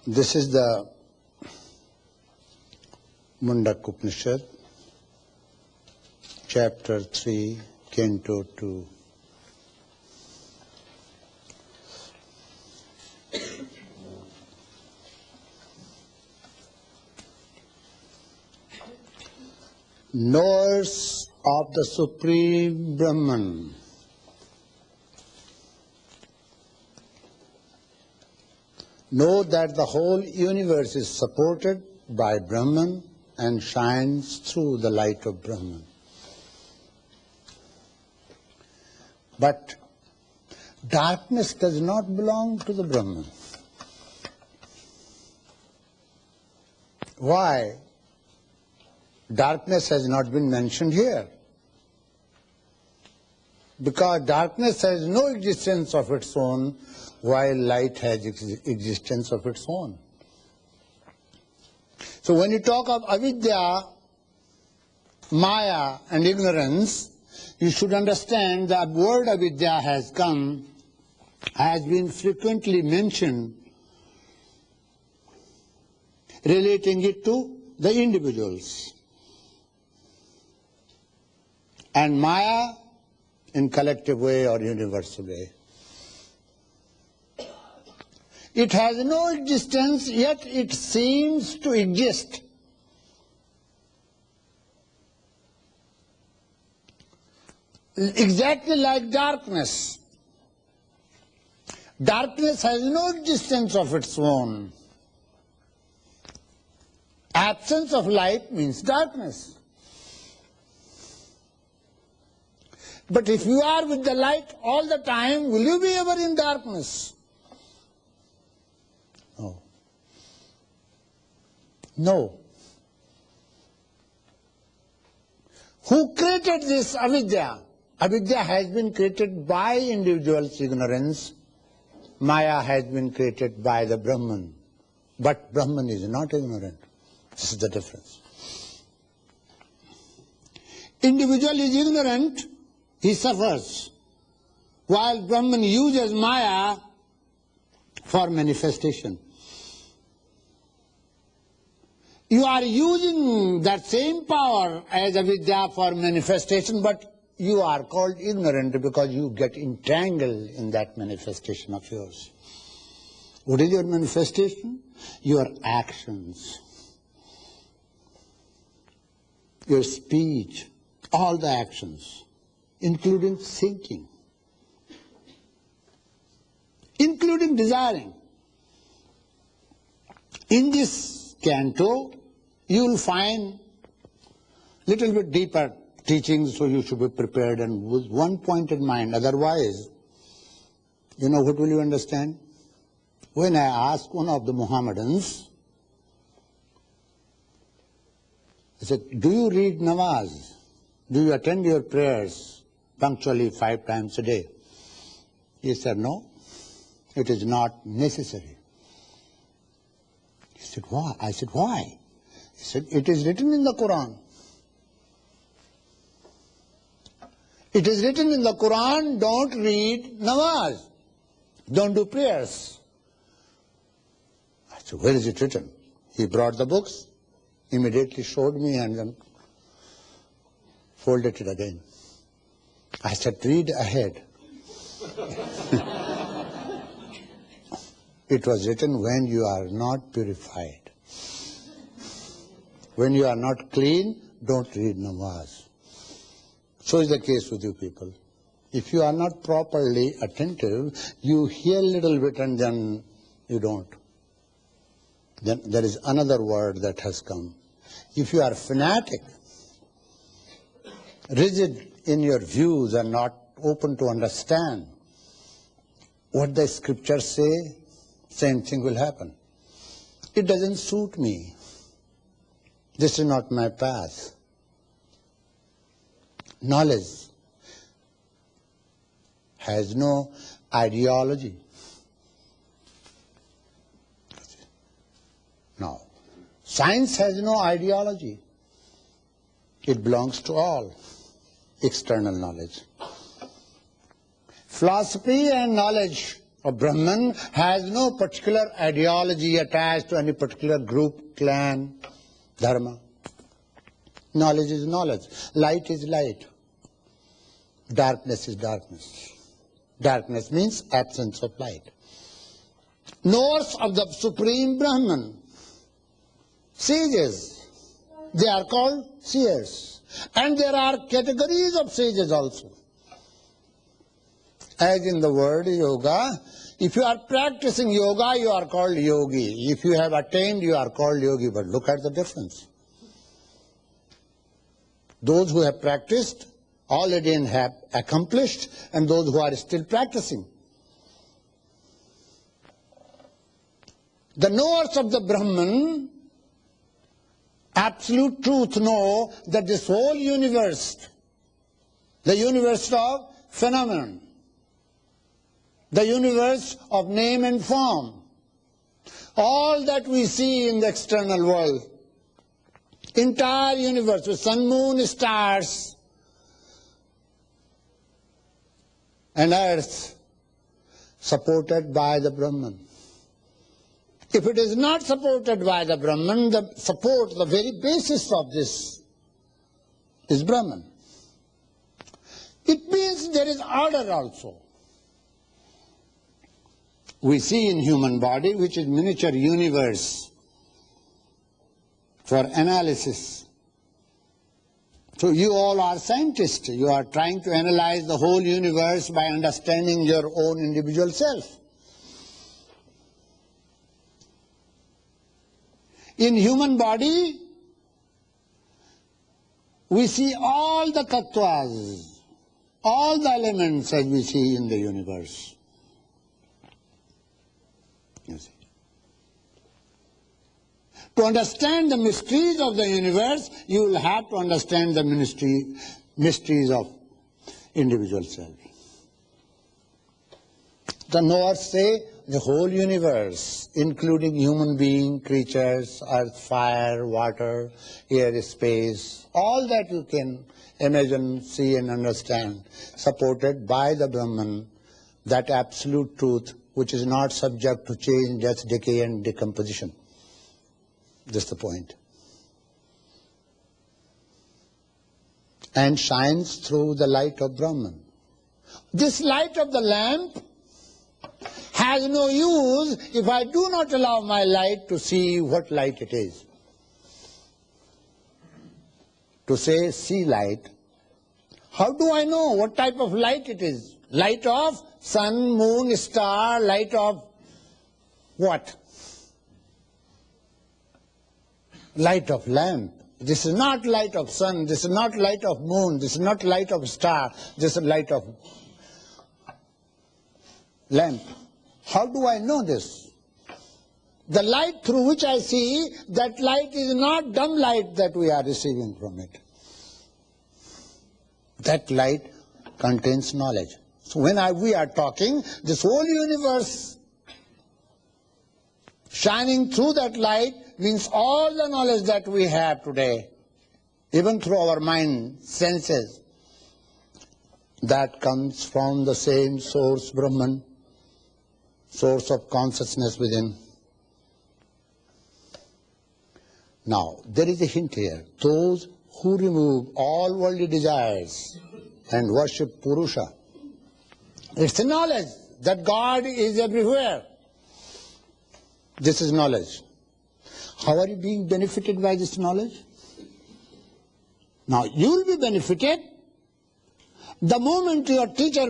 This is the Mundaka Upanishad, chapter 3, canto 2. Knowers of the Supreme Brahman, know that the whole universe is supported by Brahman and shines through the light of Brahman. But darkness does not belong to the Brahman. Why? Darkness has not been mentioned here. Because darkness has no existence of its own, while light has existence of its own. So when you talk of avidya, maya and ignorance, you should understand that the word avidya has been frequently mentioned, relating it to the individuals. And maya in collective way or universal way. It has no existence, yet it seems to exist. Exactly like darkness. Darkness has no existence of its own. Absence of light means darkness. But if you are with the light all the time, will you be ever in darkness? No. No. Who created this avidya? Avidya has been created by individual's ignorance. Maya has been created by the Brahman. But Brahman is not ignorant. This is the difference. Individual is ignorant, he suffers, while Brahman uses maya for manifestation. You are using that same power as avidya for manifestation, but you are called ignorant because you get entangled in that manifestation of yours. What is your manifestation? Your actions, your speech, all the actions, including thinking, including desiring. In this canto, you will find little bit deeper teachings, so you should be prepared and with one point in mind. Otherwise, you know what will you understand? When I asked one of the Mohammedans, I said, do you read namaz? Do you attend your prayers punctually 5 times a day? He said, no, it is not necessary. He said, why? I said, why? He said, it is written in the Quran. It is written in the Quran, don't read namaz. Don't do prayers. I said, where is it written? He brought the books, immediately showed me and then folded it again. I said, read ahead. It was written when you are not purified. When you are not clean, don't read namaz. So is the case with you people. If you are not properly attentive, you hear a little bit and then you don't. Then there is another word that has come. If you are fanatic, rigid in your views and not open to understand what the scriptures say, same thing will happen. It doesn't suit me. This is not my path. Knowledge has no ideology. No. Science has no ideology. It belongs to all. External knowledge. Philosophy and knowledge of Brahman has no particular ideology attached to any particular group, clan, dharma. Knowledge is knowledge. Light is light. Darkness is darkness. Darkness means absence of light. Knowers of the Supreme Brahman, sages, they are called seers. And there are categories of sages also. As in the word yoga, if you are practicing yoga, you are called yogi. If you have attained, you are called yogi. But look at the difference. Those who have practiced already and have accomplished, and those who are still practicing. The knowers of the Brahman, absolute truth, know that this whole universe, the universe of phenomenon, the universe of name and form, all that we see in the external world, entire universe with sun, moon, stars, and earth, supported by the Brahman. If it is not supported by the Brahman, the very basis of this is Brahman. It means there is order also. We see in human body, which is miniature universe for analysis. So you all are scientists. You are trying to analyze the whole universe by understanding your own individual self. In human body, we see all the tattvas, all the elements as we see in the universe. You see. To understand the mysteries of the universe, you will have to understand the mysteries of individual self. The knowers say the whole universe, including human being, creatures, earth, fire, water, air, space, all that you can imagine, see and understand, supported by the Brahman, that absolute truth which is not subject to change, death, decay and decomposition. That's the point. And shines through the light of Brahman. This light of the lamp has no use if I do not allow my light to see what light it is. To say, see light, how do I know what type of light it is? Light of sun, moon, star, light of what? Light of lamp. This is not light of sun, this is not light of moon, this is not light of star, this is light of lamp. How do I know this? The light through which I see, that light is not dumb light that we are receiving from it. That light contains knowledge. So when we are talking, this whole universe shining through that light means all the knowledge that we have today, even through our mind, senses, that comes from the same source, Brahman, source of consciousness within. Now, there is a hint here. Those who remove all worldly desires and worship Purusha, it's a knowledge that God is everywhere. This is knowledge. How are you being benefited by this knowledge? Now, you will be benefited the moment your teacher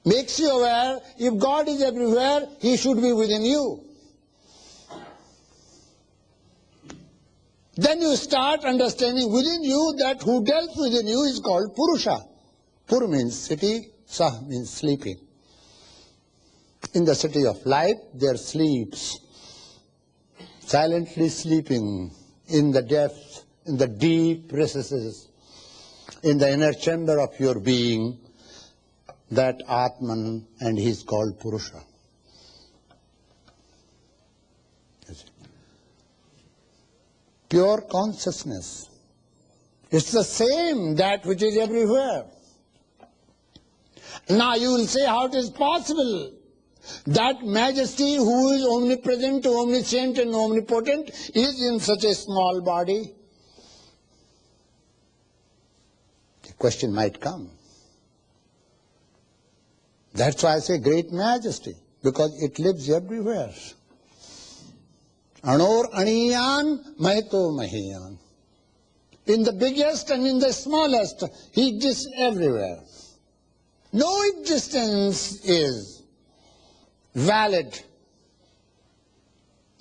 makes you aware, if God is everywhere, He should be within you. Then you start understanding within you that who dwells within you is called Purusha. Pur means city, Sah means sleeping. In the city of life, there sleeps, silently sleeping in the depths, in the deep recesses, in the inner chamber of your being, that Atman, and he is called Purusha. Pure consciousness. It's the same, that which is everywhere. Now you will say how it is possible that majesty who is omnipresent, omniscient and omnipotent is in such a small body? The question might come. That's why I say great majesty, because it lives everywhere. Anor aniyan mahito mahiyan. In the biggest and in the smallest, he exists everywhere. No existence is valid.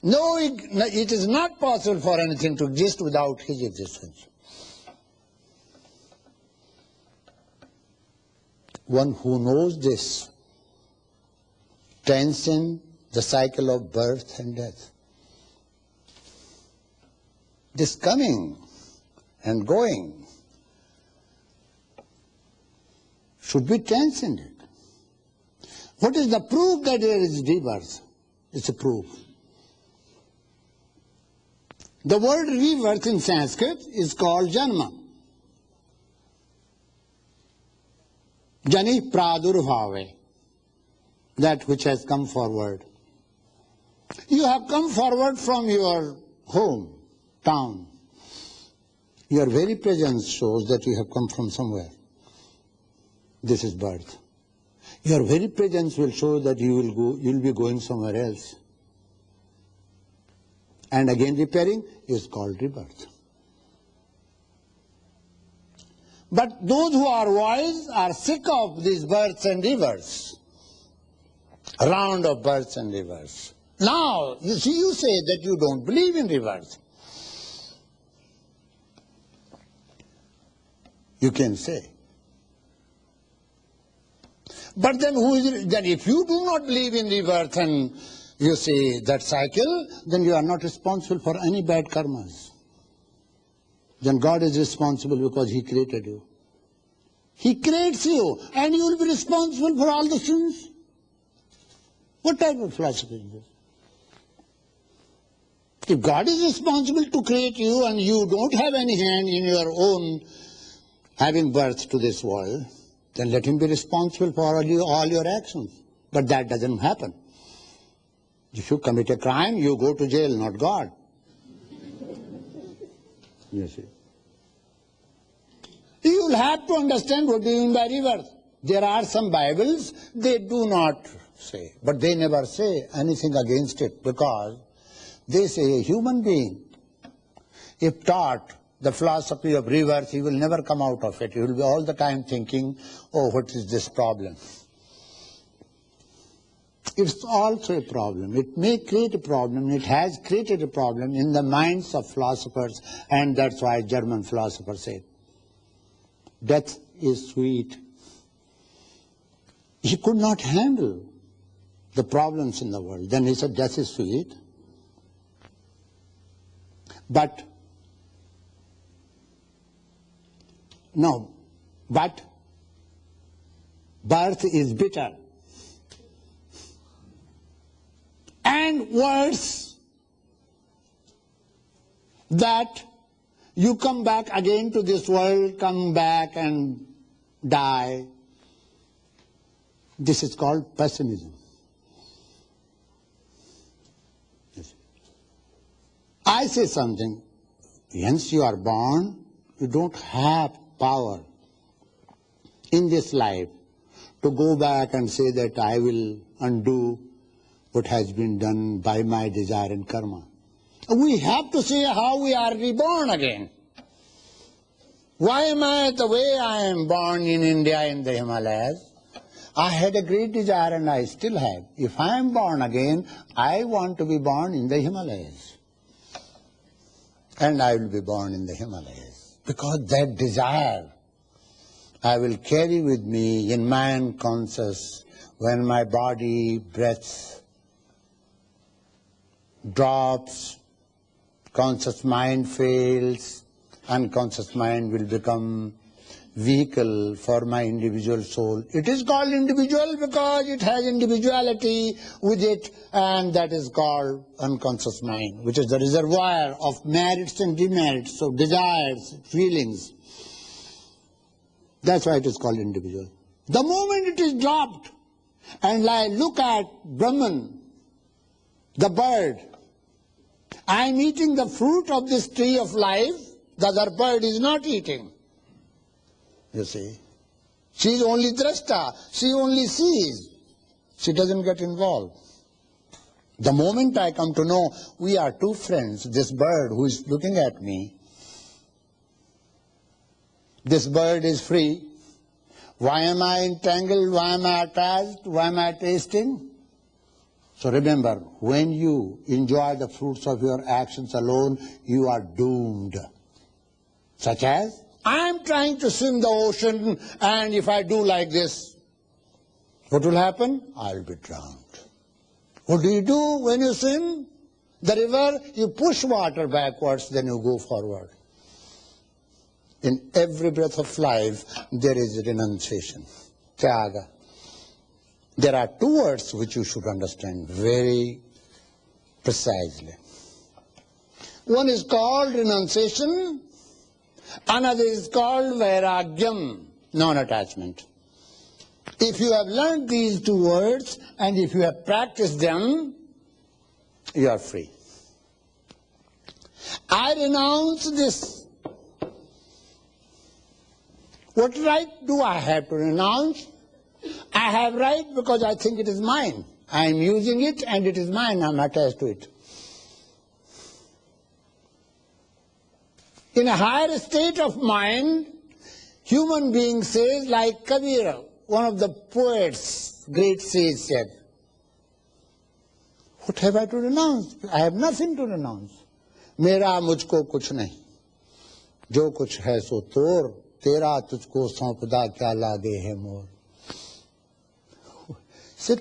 No, it is not possible for anything to exist without his existence. One who knows this transcends the cycle of birth and death. This coming and going should be transcended. What is the proof that there is rebirth? It's a proof. The word rebirth in Sanskrit is called janma. Jani pradurvave, that which has come forward. You have come forward from your home, town. Your very presence shows that you have come from somewhere. This is birth. Your very presence will show that you will be going somewhere else. And again repairing is called rebirth. But those who are wise are sick of these births and rebirths. A round of births and rebirths. Now, you say that you don't believe in rebirth. You can say. But then if you do not believe in rebirth and you say that cycle, then you are not responsible for any bad karmas. Then God is responsible because He created you. He creates you and you will be responsible for all the sins. What type of philosophy is this? If God is responsible to create you and you don't have any hand in your own having birth to this world, then let Him be responsible for all your actions. But that doesn't happen. If you commit a crime, you go to jail, not God. You see. You will have to understand what do you mean by rebirth. There are some Bibles, they do not say, but they never say anything against it, because they say a human being, if taught the philosophy of rebirth, he will never come out of it. He will be all the time thinking, oh, what is this problem? It's also a problem. It may create a problem. It has created a problem in the minds of philosophers, and that's why German philosophers say, death is sweet. He could not handle the problems in the world. Then he said, death is sweet. But birth is bitter. And worse, that you come back again to this world, come back and die. This is called pessimism. I say something. Once you are born, you don't have power in this life to go back and say that I will undo what has been done by my desire and karma. We have to see how we are reborn again. Why am I the way I am born in India in the Himalayas? I had a great desire and I still have. If I am born again, I want to be born in the Himalayas. And I will be born in the Himalayas. Because that desire I will carry with me in my unconscious when my body, breath drops, conscious mind fails, unconscious mind will become vehicle for my individual soul. It is called individual because it has individuality with it, and that is called unconscious mind, which is the reservoir of merits and demerits, of desires, feelings. That's why it is called individual. The moment it is dropped, and I look at Brahman, the bird, I am eating the fruit of this tree of life, the other bird is not eating. You see, she is only drashta, she only sees, she doesn't get involved. The moment I come to know we are two friends, this bird who is looking at me, this bird is free. Why am I entangled? Why am I attached? Why am I tasting? So remember, when you enjoy the fruits of your actions alone, you are doomed. Such as, I am trying to swim the ocean, and if I do like this, what will happen? I will be drowned. What do you do when you swim? The river, you push water backwards, then you go forward. In every breath of life, there is renunciation, tyaga. There are two words which you should understand very precisely. One is called renunciation, another is called vairagyam, non-attachment. If you have learned these two words and if you have practiced them, you are free. I renounce this. What right do I have to renounce? I have right because I think it is mine. I am using it and it is mine. I am attached to it. In a higher state of mind, human being says, like Kabir, one of the poets, great sage, said, what have I to renounce? I have nothing to renounce. Mera mujhko kuch nahi. Jo kuch hai so tor. Tera tujhko saupda kya lage hai mor. Said,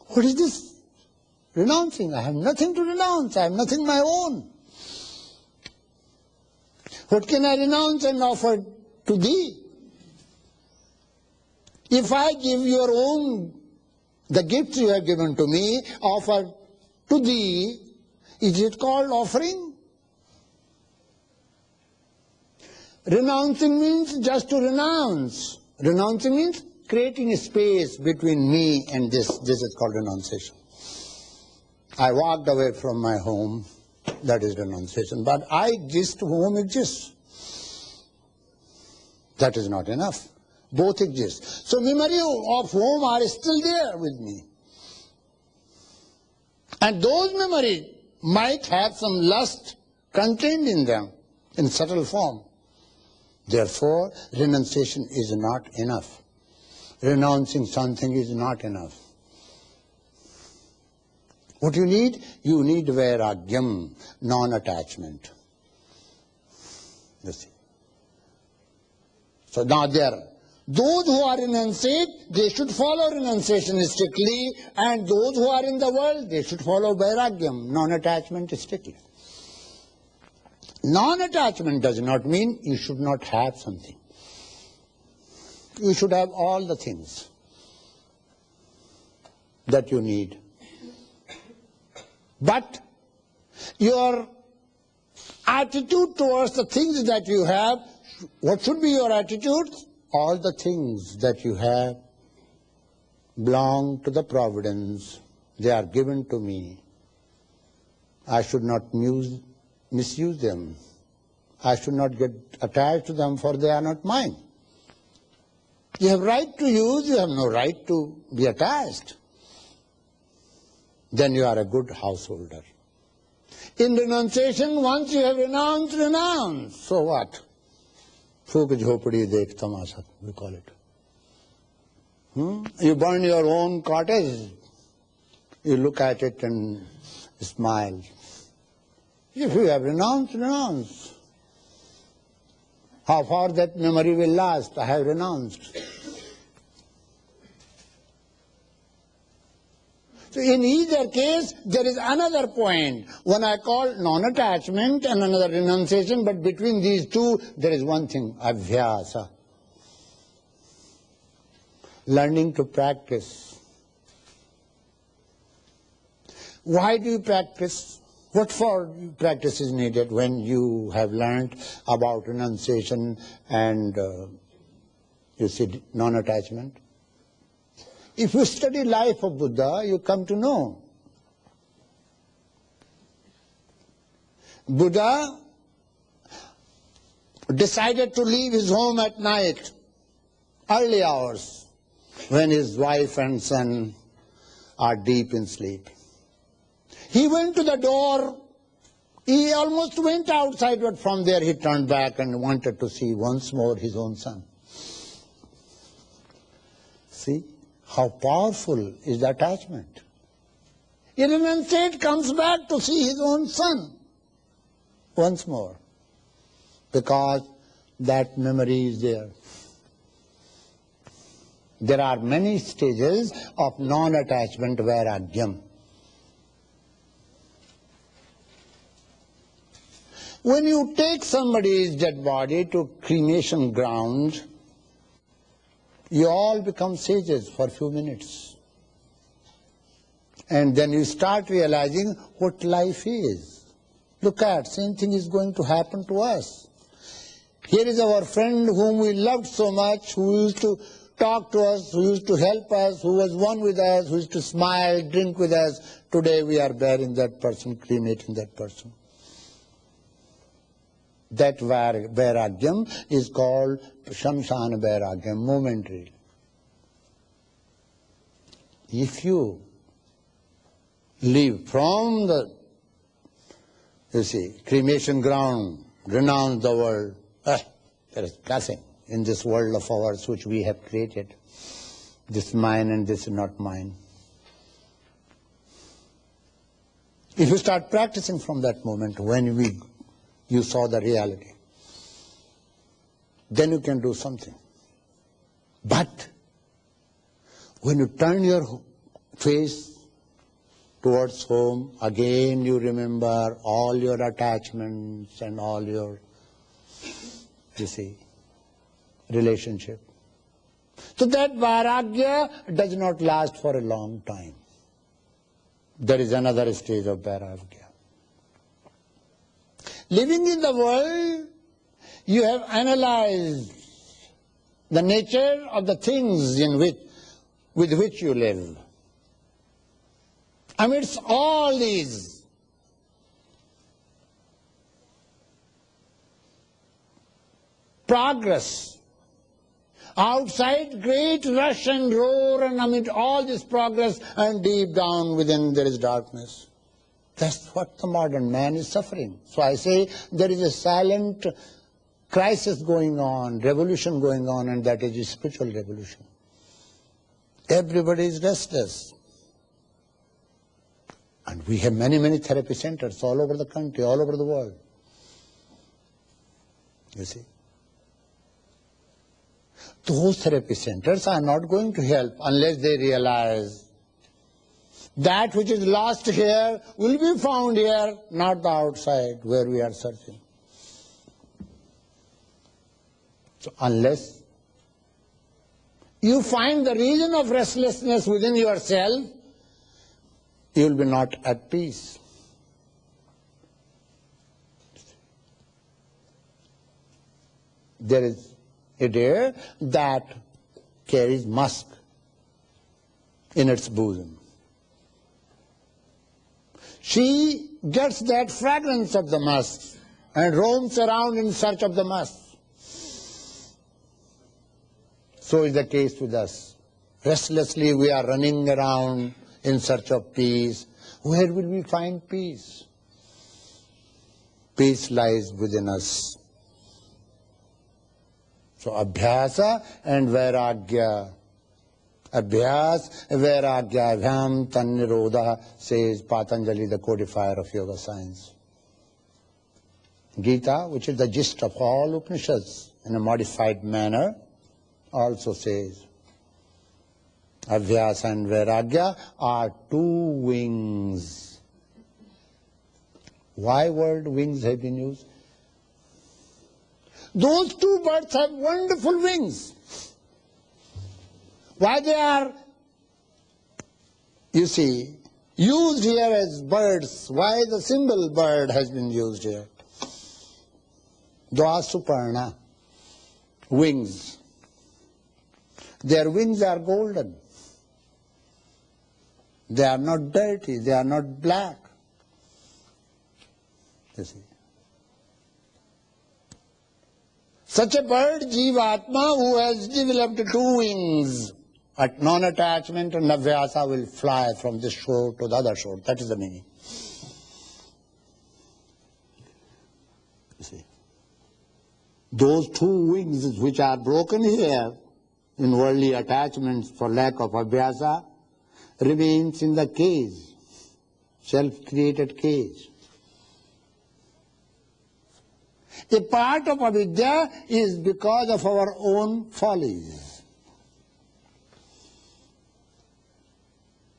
what is this? Renouncing. I have nothing to renounce. I have nothing my own. What can I renounce and offer to thee? If I give your own, the gifts you have given to me, offer to thee, is it called offering? Renouncing means just to renounce. Renouncing means creating a space between me and this. This is called renunciation. I walked away from my home. That is renunciation. But I exist, home exists. That is not enough. Both exist. So memory of home are still there with me. And those memories might have some lust contained in them, in subtle form. Therefore, renunciation is not enough. Renouncing something is not enough. What you need? You need vairagyam, non-attachment. You see. So now those who are renunciate, they should follow renunciation strictly, and those who are in the world, they should follow vairagyam, non-attachment strictly. Non-attachment does not mean you should not have something. You should have all the things that you need. But your attitude towards the things that you have, what should be your attitude? All the things that you have belong to the providence. They are given to me. I should not misuse them. I should not get attached to them, for they are not mine. You have right to use, you have no right to be attached. Then you are a good householder. In renunciation, once you have renounced, renounce. So what? Phuk jhopadi dekh tamasha, we call it. You burn your own cottage, you look at it and smile. If you have renounced, renounce. How far that memory will last? I have renounced. So in either case, there is another point. One I call non-attachment and another renunciation, but between these two, there is one thing, abhyasa. Learning to practice. Why do you practice? What for practice is needed when you have learned about renunciation and, you see, non-attachment? If you study life of Buddha, you come to know. Buddha decided to leave his home at night, early hours, when his wife and son are deep in sleep. He went to the door. He almost went outside, but from there he turned back and wanted to see once more his own son. See how powerful is the attachment. In an instant comes back to see his own son once more, because that memory is there. There are many stages of non-attachment vairagyam. When you take somebody's dead body to cremation ground, you all become sages for a few minutes. And then you start realizing what life is. Look at, same thing is going to happen to us. Here is our friend whom we loved so much, who used to talk to us, who used to help us, who was one with us, who used to smile, drink with us. Today we are burying that person, cremating that person. That vairagyam is called shamsana vairagyam, momentary. If you leave from the, cremation ground, renounce the world, there is nothing in this world of ours which we have created. This mine and this is not mine. If you start practicing from that moment when you saw the reality, then you can do something. But when you turn your face towards home, again you remember all your attachments and all your, relationship. So that vairagya does not last for a long time. There is another stage of vairagya. Living in the world, you have analyzed the nature of the things with which you live. Amidst all these progress, outside great rush and roar, and amid all this progress, and deep down within there is darkness. That's what the modern man is suffering. So I say there is a silent crisis going on, revolution going on, and that is a spiritual revolution. Everybody is restless. And we have many, many therapy centers all over the country, all over the world. You see? Those therapy centers are not going to help unless they realize that which is lost here will be found here, not the outside where we are searching. So unless you find the reason of restlessness within yourself, you will be not at peace. There is a deer that carries musk in its bosom. She gets that fragrance of the musk and roams around in search of the musk. So is the case with us. Restlessly we are running around in search of peace. Where will we find peace? Peace lies within us. So abhyasa and vairagya. Abhyas, vairagya, vyam, tannirodha, says Patanjali, the codifier of yoga science. Gita, which is the gist of all Upanishads in a modified manner, also says abhyasa and vairagya are two wings. Why word wings have been used? Those two birds have wonderful wings. Why they are, used here as birds? Why the symbol bird has been used here? Dvasuparna, wings. Their wings are golden. They are not dirty, they are not black. You see. Such a bird, Jivatma, who has developed two wings, at non-attachment and abhyasa, will fly from this shore to the other shore. That is the meaning. You see. Those two wings which are broken here in worldly attachments for lack of abhyasa remains in the cage, self-created cage. A part of avidya is because of our own follies.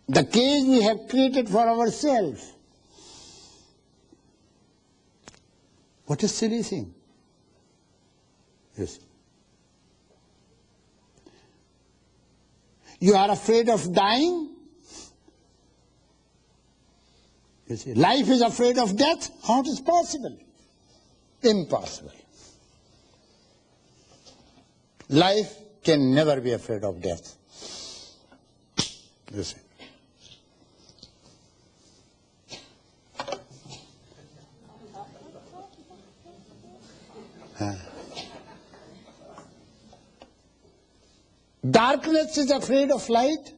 The cage we have created for ourselves. What a silly thing. Yes. You are afraid of dying? You see, life is afraid of death? How it is possible? Impossible. Life can never be afraid of death. You see. Darkness is afraid of light?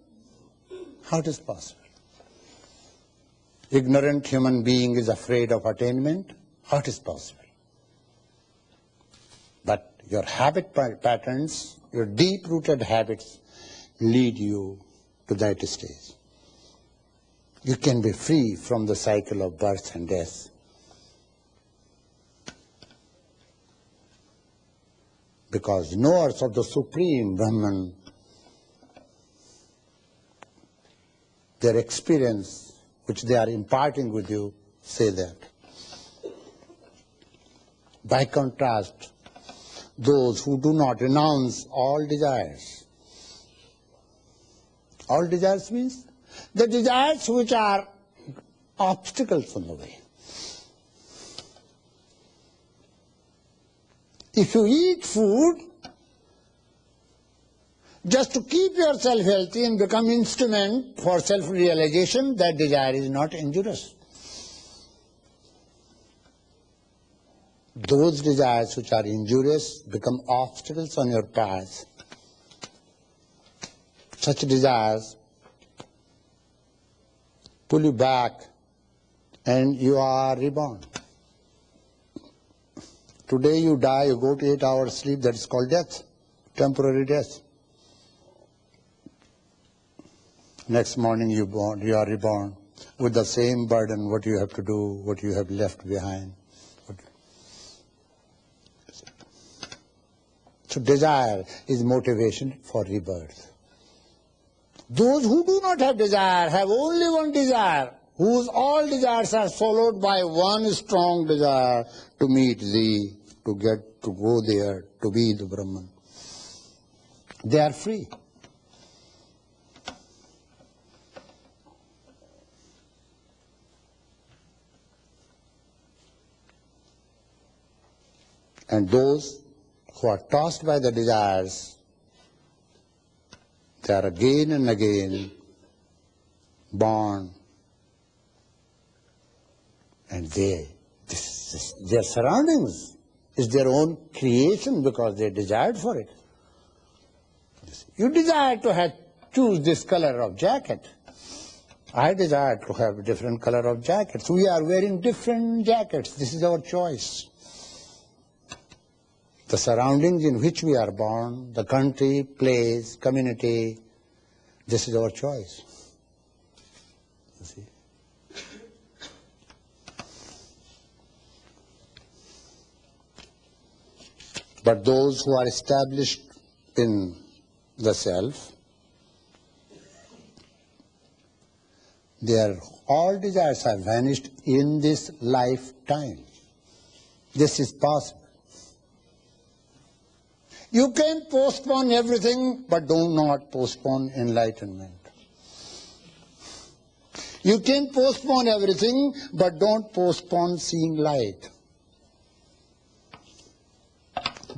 How it is possible? Ignorant human being is afraid of attainment? How it is possible? But your habit patterns, your deep-rooted habits lead you to that stage. You can be free from the cycle of birth and death. Because knowers of the Supreme Brahman, their experience which they are imparting with you, say that. By contrast, those who do not renounce all desires. All desires means the desires which are obstacles on the way. If you eat food just to keep yourself healthy and become instrument for self-realization, that desire is not injurious. Those desires which are injurious become obstacles on your path. Such desires pull you back and you are reborn. Today you die, you go to 8 hours sleep, that is called death, temporary death. Next morning you are reborn with the same burden, what you have to do, what you have left behind. So desire is motivation for rebirth. Those who do not have desire have only one desire, whose all desires are followed by one strong desire to meet thee, to go there, to be the Brahman. They are free. And those who are tossed by the desires, they are again and again born, and their surroundings is their own creation because they desired for it. You desire to choose this color of jacket. I desire to have a different color of jackets. We are wearing different jackets. This is our choice. The surroundings in which we are born, the country, place, community, this is our choice. You see? But those who are established in the self, their all desires have vanished in this lifetime. This is possible. You can postpone everything, but do not postpone enlightenment. You can postpone everything, but don't postpone seeing light.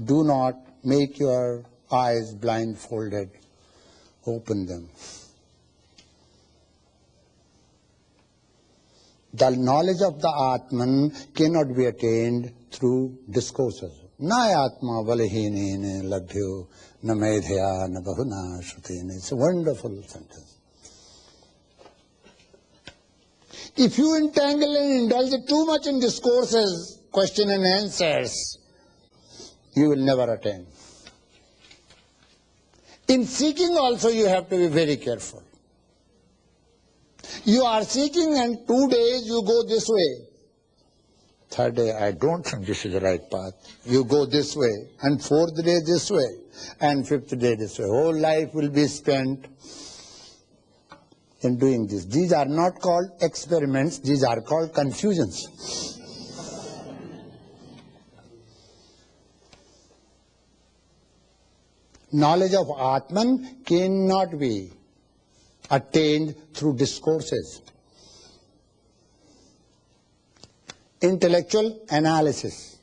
Do not make your eyes blindfolded. Open them. The knowledge of the Atman cannot be attained through discourses. Na Atma valahine labhyo na medhya na bahuna shrutene. It's a wonderful sentence. If you entangle and indulge too much in discourses, question and answers, you will never attain. In seeking also you have to be very careful. You are seeking and 2 days you go this way. Third day, I don't think this is the right path. You go this way. And fourth day this way. And fifth day this way. Whole life will be spent in doing this. These are not called experiments. These are called confusions. Knowledge of Atman cannot be attained through discourses. Intellectual analysis.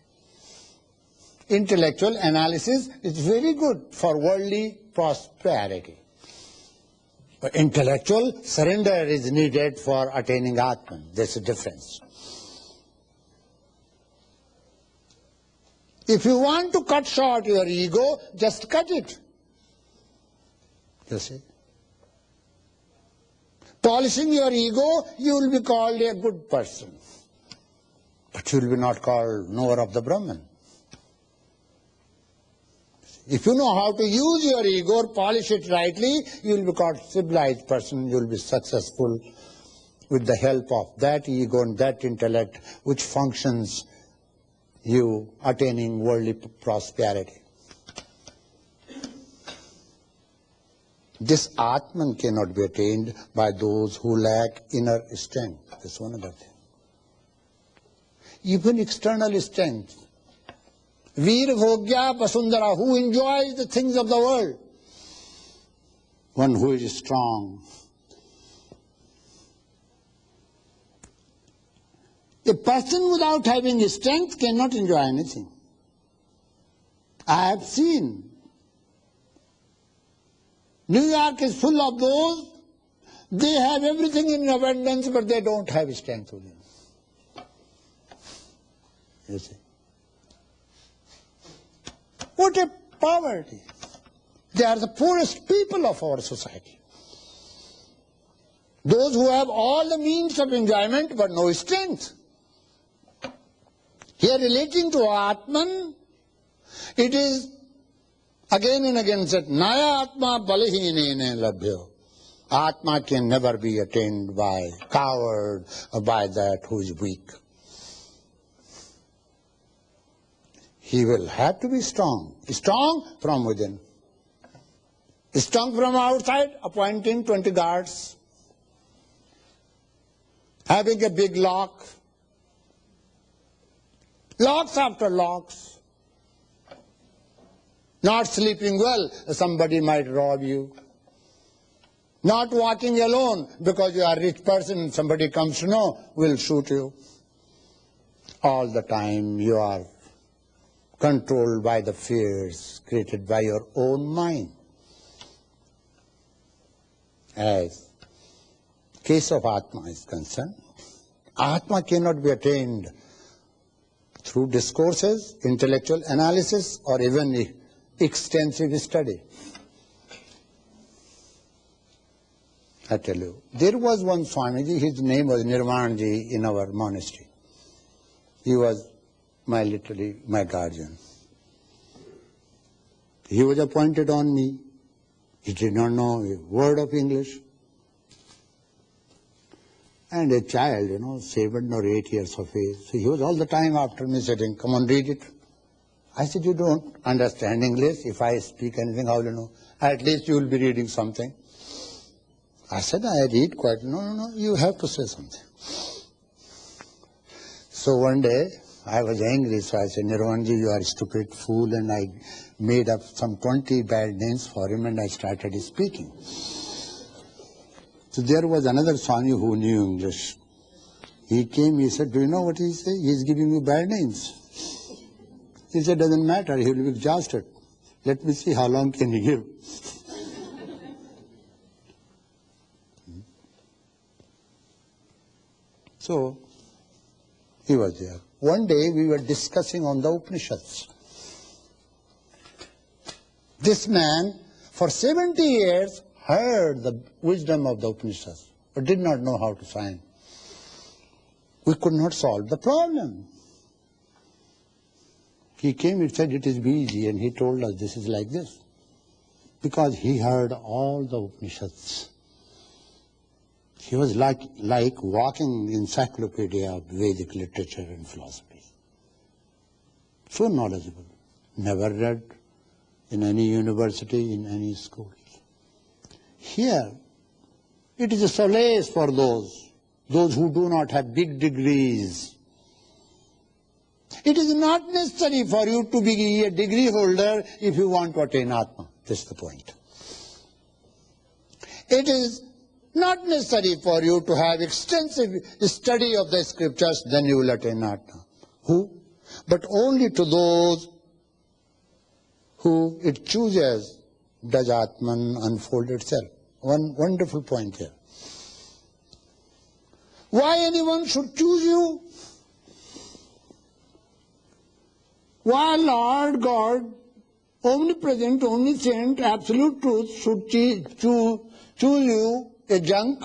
Intellectual analysis is very good for worldly prosperity. But intellectual surrender is needed for attaining Atman. There's a difference. If you want to cut short your ego, just cut it. You see? Polishing your ego, you will be called a good person. But you will be not called knower of the Brahman. If you know how to use your ego or polish it rightly, you will be called a civilized person. You will be successful with the help of that ego and that intellect which functions you attaining worldly prosperity. This Atman cannot be attained by those who lack inner strength. That's one other thing. Even external strength. Veer Bhogya Vasundhara, who enjoys the things of the world. One who is strong. A person without having strength cannot enjoy anything. I have seen. New York is full of those, they have everything in abundance, but they don't have strength within. You see. What a poverty. They are the poorest people of our society. Those who have all the means of enjoyment but no strength. Here relating to Atman, it is again and again said, Naya Atma balahine labhyo. Atma can never be attained by coward or by that who is weak. He will have to be strong. Strong from within. Strong from outside, appointing 20 guards. Having a big lock. Locks after locks. Not sleeping well, somebody might rob you. Not walking alone, because you are a rich person, somebody comes to know, will shoot you. All the time you are controlled by the fears created by your own mind. As case of Atma is concerned, Atma cannot be attained through discourses, intellectual analysis, or even extensive study. I tell you, there was one Swamiji, his name was Nirvanji in our monastery. He was literally my guardian. He was appointed on me. He did not know a word of English. And a child, 7 or 8 years of age. So he was all the time after me saying, come on, read it. I said, you don't understand English. If I speak anything, how will you know? At least you will be reading something. I said, I read quite. No, you have to say something. So one day, I was angry, so I said, Nirvanji, you are a stupid fool, and I made up some 20 bad names for him, and I started speaking. So there was another Swami who knew English. He came, he said, do you know what he said? He is giving you bad names. He said, doesn't matter, he will be exhausted. Let me see how long can he give. So, he was there. One day we were discussing on the Upanishads. This man, for 70 years, heard the wisdom of the Upanishads, but did not know how to sign. We could not solve the problem. He came and said, it is easy, and he told us this is like this. Because he heard all the Upanishads. He was like walking encyclopedia of Vedic literature and philosophy. So knowledgeable. Never read in any university, in any school. Here, it is a solace for those who do not have big degrees. It is not necessary for you to be a degree holder if you want to attain Atma. That's the point. It is not necessary for you to have extensive study of the scriptures, then you will attain Atma. Who? But only to those who it chooses does Atman unfold itself. One wonderful point here. Why anyone should choose you? Why Lord God, omnipresent, omniscient, absolute truth, should choose you, a junk?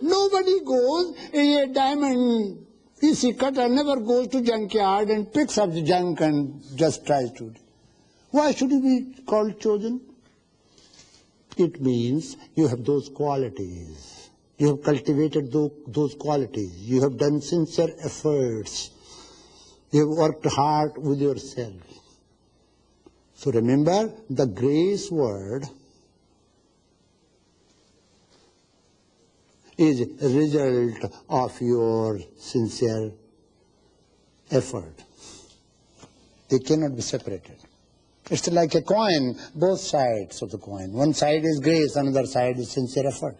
Nobody goes, a diamond cutter never goes to junkyard and picks up the junk and just tries to. Why should you be called chosen? It means you have those qualities. You have cultivated those qualities. You have done sincere efforts. You have worked hard with yourself. So remember, the grace word is a result of your sincere effort. They cannot be separated. It's like a coin, both sides of the coin. One side is grace, another side is sincere effort.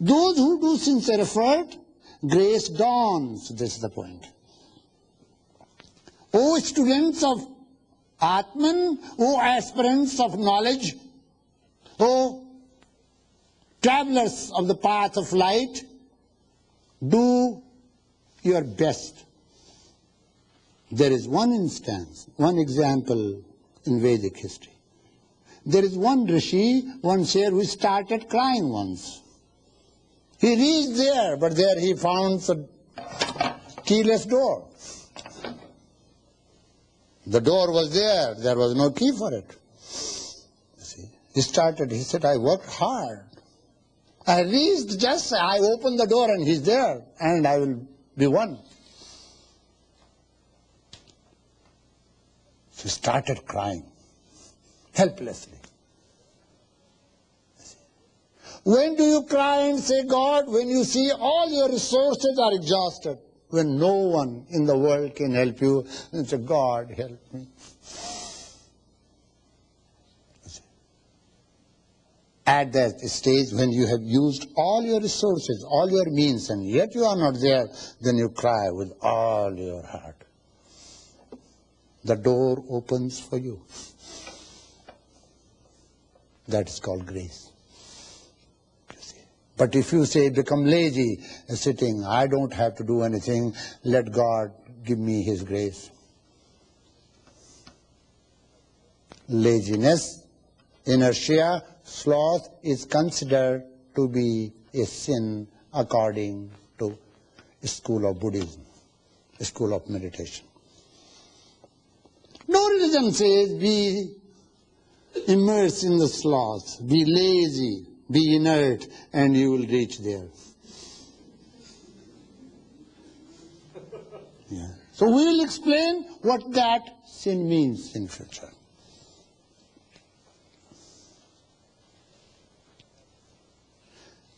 Those who do sincere effort, grace dawns. This is the point. O students of Atman, O aspirants of knowledge, O travelers of the path of light, do your best. There is one instance, one example in Vedic history. There is one rishi, once here, who started crying once. He reached there, but there he found a keyless door. The door was there was no key for it. See, he said, I worked hard. I reached I opened the door and he's there, and I will be one. She started crying, helplessly. When do you cry and say, God? When you see all your resources are exhausted, when no one in the world can help you, and say, God, help me. At that stage, when you have used all your resources, all your means, and yet you are not there, then you cry with all your heart. The door opens for you. That is called grace. You see. But if you say, become lazy, sitting, I don't have to do anything, let God give me His grace. Laziness, inertia, sloth is considered to be a sin according to a school of Buddhism, a school of meditation. No religion says be immersed in the sloth, be lazy, be inert, and you will reach there. Yeah. So we will explain what that sin means in future.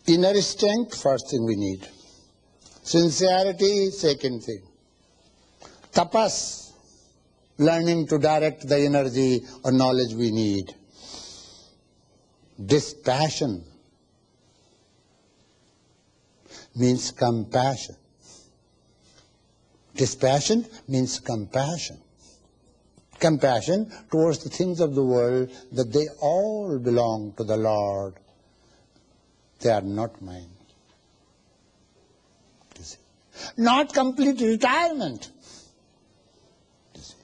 Inner strength, first thing we need. Sincerity, second thing. Tapas, learning to direct the energy or knowledge we need. Dispassion means compassion. Dispassion means compassion. Compassion towards the things of the world, that they all belong to the Lord. They are not mine. You see. Not complete retirement. You see.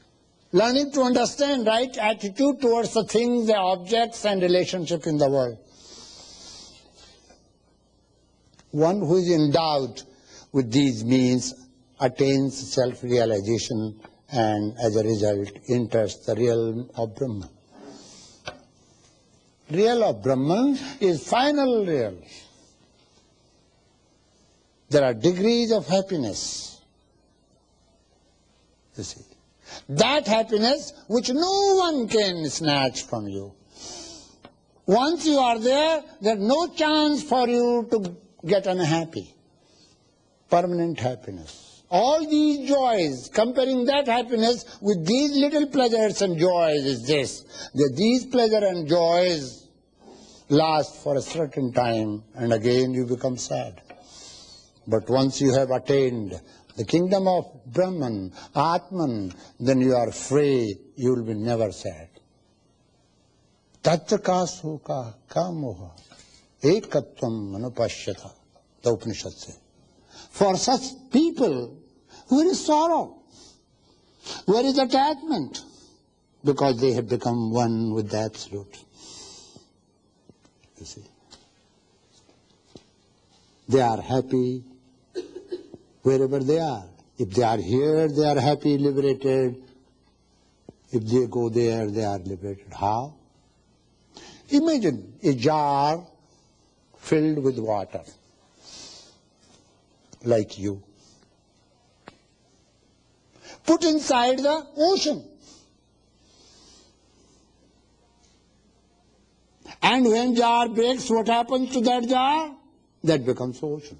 Learning to understand right attitude towards the things, the objects and relationship in the world. One who is endowed with these means attains self-realization and as a result enters the realm of Brahman. Realm of Brahman is final realm. There are degrees of happiness. You see. That happiness which no one can snatch from you. Once you are there, there is no chance for you to get unhappy. Permanent happiness. All these joys, comparing that happiness with these little pleasures and joys is this, that these pleasures and joys last for a certain time and again you become sad. But once you have attained the kingdom of Brahman, Atman, then you are free, you will be never sad. Tattva ka sukha ka moha ekatvam manupashyata, the Upanishad says. For such people, where is sorrow? Where is attachment? Because they have become one with the Absolute. You see. They are happy wherever they are. If they are here, they are happy, liberated. If they go there, they are liberated. How? Imagine a jar filled with water, like you. Put inside the ocean. And when jar breaks, what happens to that jar? That becomes ocean.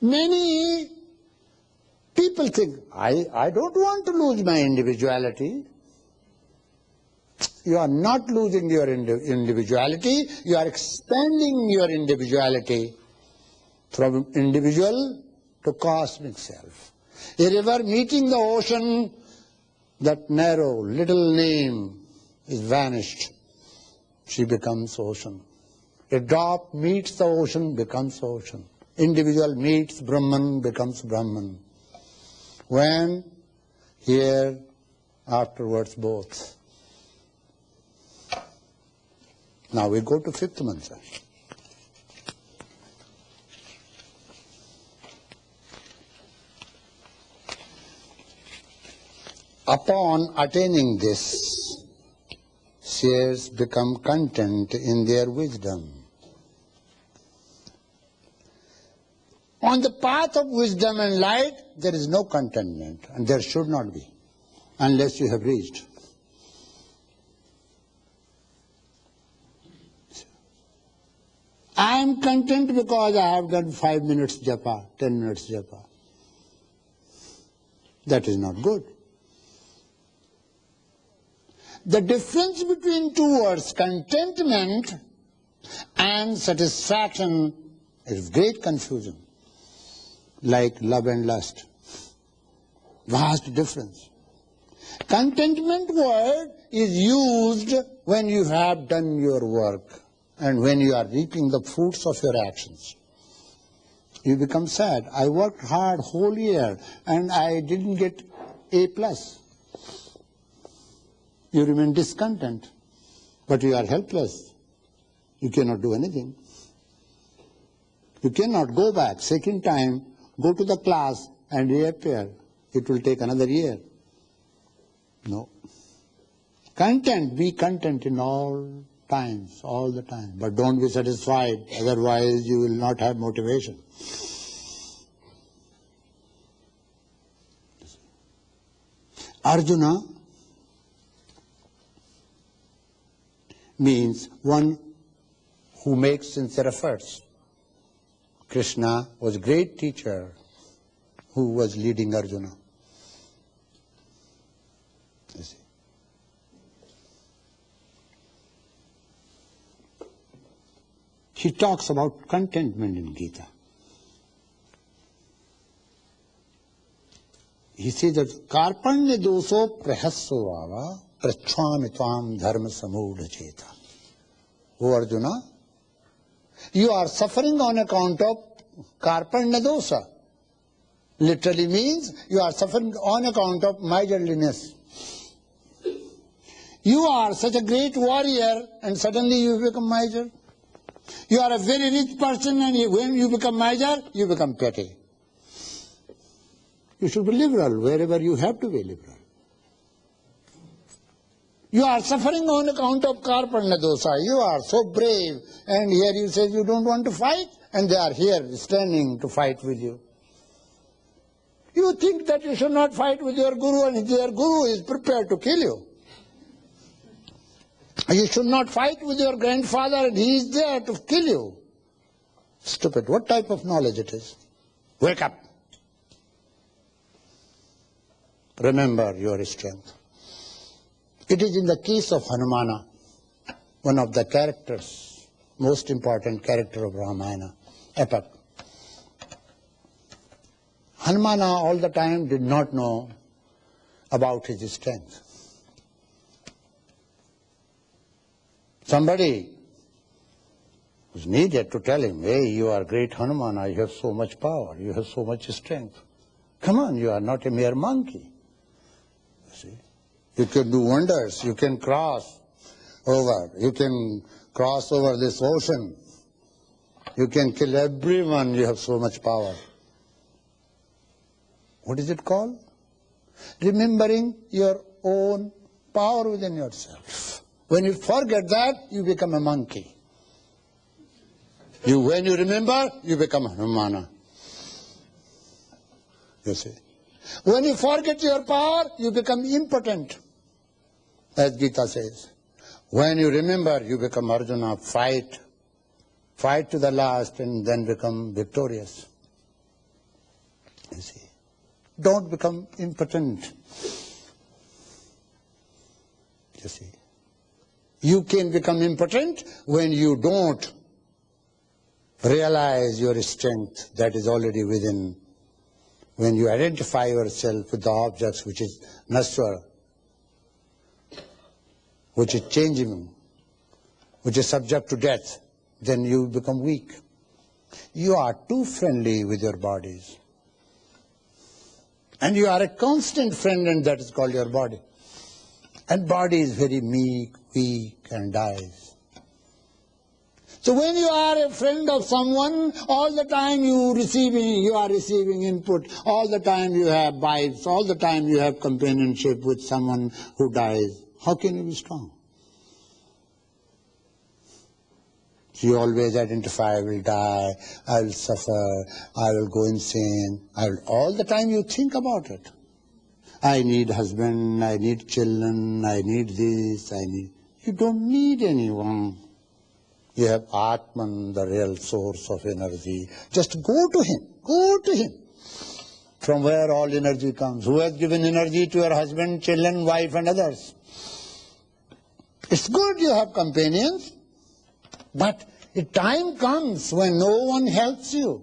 Many people think, I don't want to lose my individuality. You are not losing your individuality, you are expanding your individuality from individual to cosmic self. A river meeting the ocean, that narrow little name is vanished. She becomes ocean. A drop meets the ocean, becomes ocean. Individual meets Brahman, becomes Brahman. When? Here, afterwards both. Now we go to fifth mantra. Upon attaining this, seers become content in their wisdom. On the path of wisdom and light, there is no contentment, and there should not be, unless you have reached. I am content because I have done 5 minutes japa, 10 minutes japa. That is not good. The difference between two words, contentment and satisfaction, is great confusion. Like love and lust. Vast difference. Contentment word is used when you have done your work and when you are reaping the fruits of your actions. You become sad. I worked hard whole year and I didn't get A+. You remain discontent, but you are helpless. You cannot do anything. You cannot go back second time, go to the class and reappear. It will take another year. No. Content, be content in all times, all the time. But don't be satisfied, otherwise you will not have motivation. Arjuna means one who makes sincere efforts. Krishna was a great teacher who was leading Arjuna. You see. He talks about contentment in Gita. He says that karpanya doso prahasvava prachhami tvam dharma samudha cheta. O Arjuna, you are suffering on account of karpanya dosa. Literally means you are suffering on account of miserliness. You are such a great warrior and suddenly you become miser. You are a very rich person and when you become miser, you become petty. You should be liberal wherever you have to be liberal. You are suffering on account of karpanya dosa. You are so brave and here you say you don't want to fight and they are here standing to fight with you. You think that you should not fight with your guru and your guru is prepared to kill you. You should not fight with your grandfather and he is there to kill you. Stupid. What type of knowledge it is? Wake up. Remember your strength. It is in the case of Hanumana, one of the characters, most important character of Ramayana, epic. Hanumana all the time did not know about his strength. Somebody was needed to tell him, hey, you are great Hanumana, you have so much power, you have so much strength. Come on, you are not a mere monkey. You see, you can do wonders, you can cross over this ocean. You can kill everyone, you have so much power. What is it called? Remembering your own power within yourself. When you forget that, you become a monkey. When you remember, you become Hanumana. You see. When you forget your power, you become impotent. As Gita says. When you remember, you become Arjuna. Fight to the last and then become victorious. You see. Don't become impotent. You see. You can become impotent when you don't realize your strength that is already within. When you identify yourself with the objects which is nashwar, which is changing, which is subject to death, then you become weak. You are too friendly with your bodies. And you are a constant friend and that is called your body. And body is very meek, weak and dies. So when you are a friend of someone, all the time you are receiving input, all the time you have vibes, all the time you have companionship with someone who dies. How can you be strong? You always identify, I will die, I will suffer, I will go insane. All the time you think about it. I need husband, I need children, I need this, You don't need anyone. You have Atman, the real source of energy. Just go to him. Go to him. From where all energy comes. Who has given energy to your husband, children, wife and others? It's good you have companions. But a time comes when no one helps you.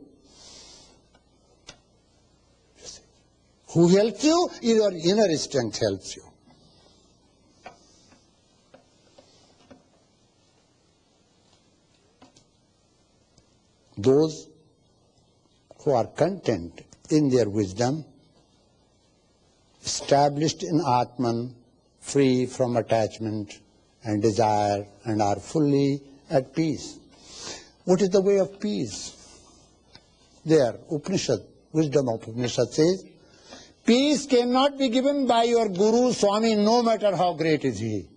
Who helps you? Your inner strength helps you. Those who are content in their wisdom, established in Atman, free from attachment and desire, and are fully at peace. What is the way of peace? There, Upanishad, Wisdom of Upanishad says, peace cannot be given by your Guru, Swami, no matter how great is he.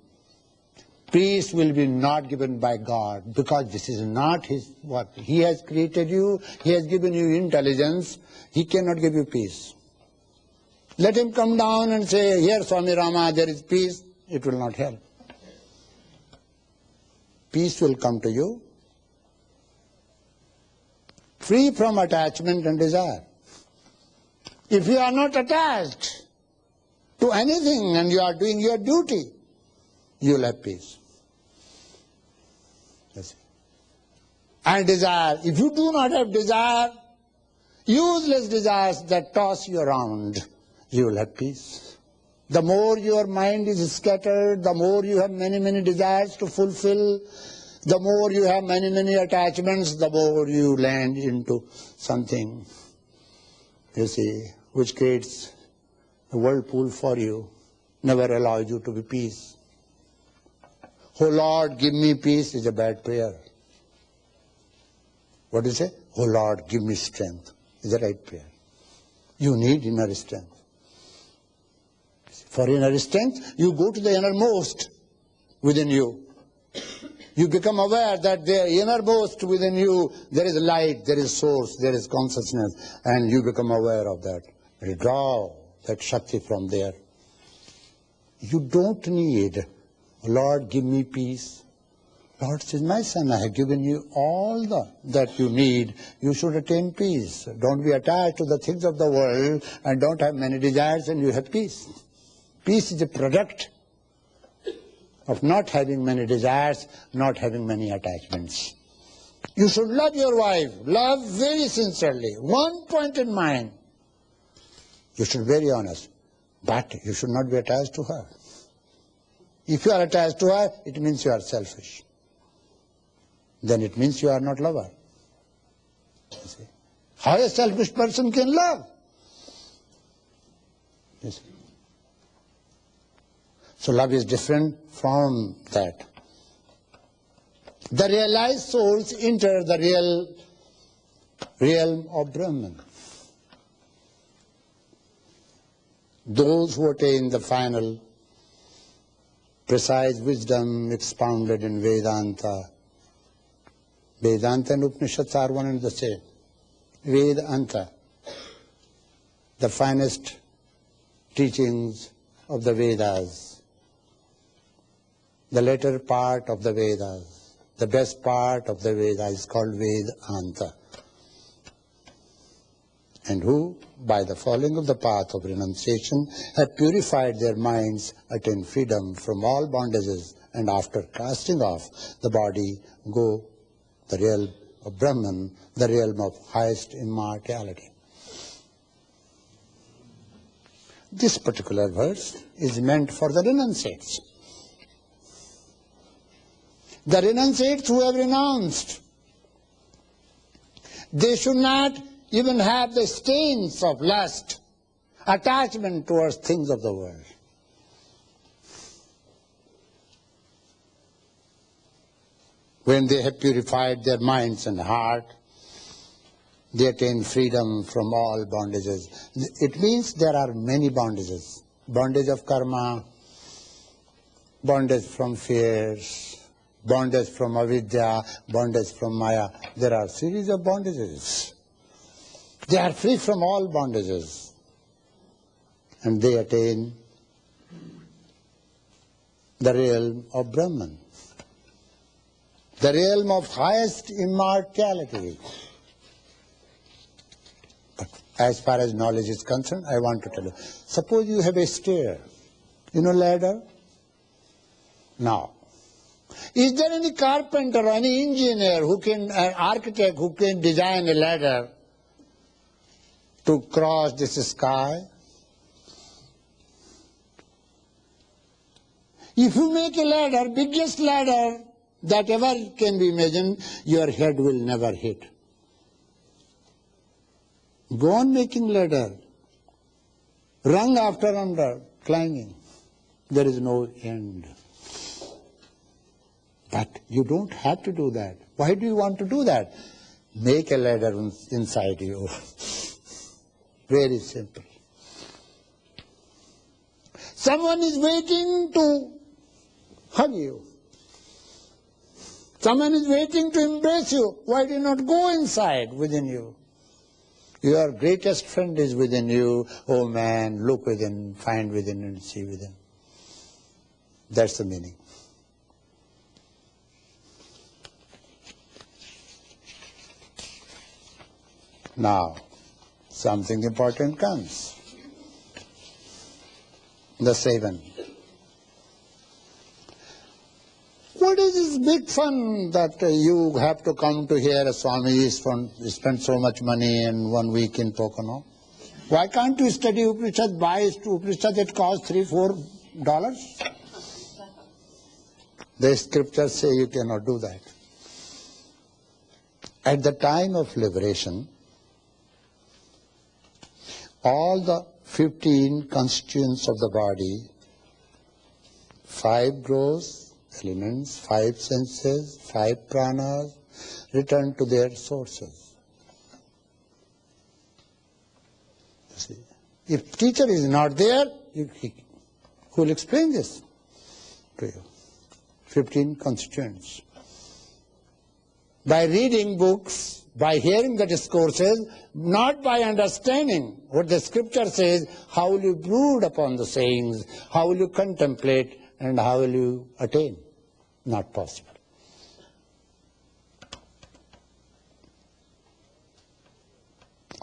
Peace will be not given by God, because this is not his work. He has created you, he has given you intelligence, he cannot give you peace. Let him come down and say, here Swami Rama, there is peace, it will not help. Peace will come to you, free from attachment and desire. If you are not attached to anything and you are doing your duty, you will have peace. Yes. And desire. If you do not have desire, useless desires that toss you around, you will have peace. The more your mind is scattered, the more you have many desires to fulfill, the more you have many attachments, the more you land into something, you see, which creates a whirlpool for you, never allows you to be peace. Oh Lord, give me peace is a bad prayer. What do you say? Oh Lord, give me strength is the right prayer. You need inner strength. For inner strength, you go to the innermost within you. You become aware that the innermost within you, there is light, there is source, there is consciousness, and you become aware of that. You draw that Shakti from there. You don't need, Lord, give me peace. Lord says, my son, I have given you all that you need. You should attain peace. Don't be attached to the things of the world and don't have many desires and you have peace. Peace is a product of not having many desires, not having many attachments. You should love your wife, love very sincerely. One point in mind, you should be very honest, but you should not be attached to her. If you are attached to her, it means you are selfish. Then it means you are not lover. You see? How a selfish person can love? You see? So love is different from that. The realized souls enter the real realm of Brahman. Those who attain the final precise wisdom expounded in Vedanta. Vedanta and Upanishads are one and the same. Vedanta, the finest teachings of the Vedas. The latter part of the Vedas, the best part of the Vedas is called Vedanta. And who, by the following of the path of renunciation, have purified their minds, attain freedom from all bondages, and after casting off the body, go the realm of Brahman, the realm of highest immortality. This particular verse is meant for the renunciates. The renunciates who have renounced, they should not even have the stains of lust, attachment towards things of the world. When they have purified their minds and heart, they attain freedom from all bondages. It means there are many bondages. Bondage of karma, bondage from fears, bondage from avidya, bondage from maya. There are series of bondages. They are free from all bondages. And they attain the realm of Brahman, the realm of highest immortality. But as far as knowledge is concerned, I want to tell you. Suppose you have a stair, ladder. Now, is there any carpenter or any engineer an architect who can design a ladder to cross this sky? If you make a ladder, biggest ladder that ever can be imagined, your head will never hit. Go on making ladder, rung after rung, climbing. There is no end. But you don't have to do that. Why do you want to do that? Make a ladder inside you. Very simple. Someone is waiting to hug you. Someone is waiting to embrace you. Why do you not go inside within you? Your greatest friend is within you. Oh man, look within, find within and see within. That's the meaning. Now, something important comes. The seven. What is this big fun that you have to come to hear a Swami spend so much money in 1 week in Pocono? Why can't you study Upanishad, buy Upanishad that costs $3-4? The scriptures say you cannot do that. At the time of liberation, all the 15 constituents of the body, 5 gross elements, 5 senses, 5 pranas, return to their sources. You see, if teacher is not there, who will explain this to you? 15 constituents. By reading books, by hearing the discourses, not by understanding what the scripture says, how will you brood upon the sayings, how will you contemplate, and how will you attain? Not possible.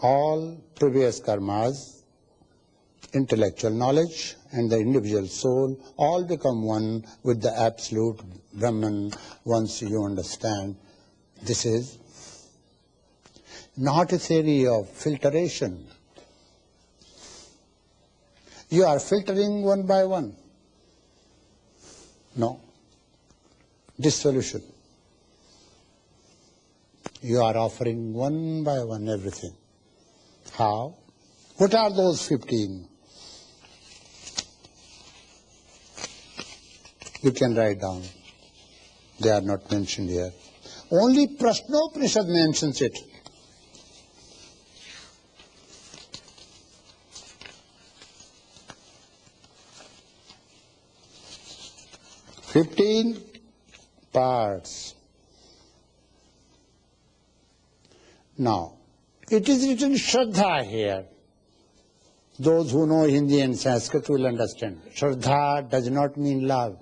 All previous karmas, intellectual knowledge, and the individual soul all become one with the absolute Brahman once you understand. This is not a theory of filtration. You are filtering one by one. No. Dissolution. You are offering one by one everything. How? What are those 15? You can write down. They are not mentioned here. Only Prashnopanishad mentions it. "15 parts. Now, it is written Shraddha here. Those who know Hindi and Sanskrit will understand. Shraddha does not mean love.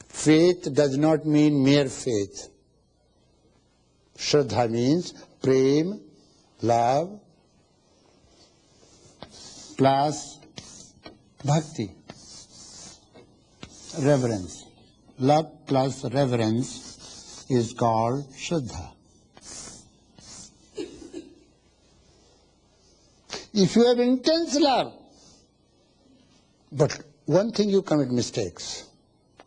Faith does not mean mere faith. Shraddha means prem, love, plus bhakti, reverence. Love plus reverence is called Shraddha. If you have intense love, but one thing you commit mistakes,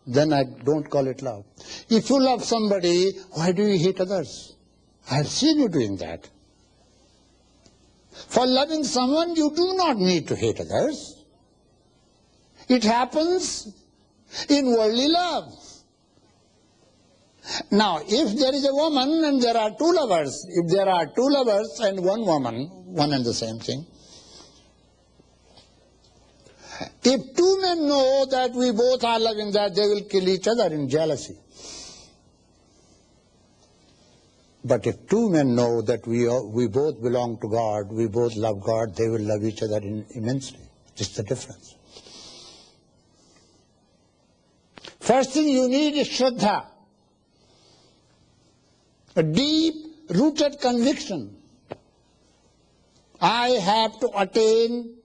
then I don't call it love. If you love somebody, why do you hate others? I have seen you doing that. For loving someone, you do not need to hate others. It happens in worldly love. Now, if there is a woman and there are 2 lovers, if there are 2 lovers and 1 woman, one and the same thing, if 2 men know that we both are loving that, they will kill each other in jealousy. But if 2 men know that we both belong to God, we both love God, they will love each other immensely. Just the difference. First thing you need is Shraddha, a deep-rooted conviction. I have to attain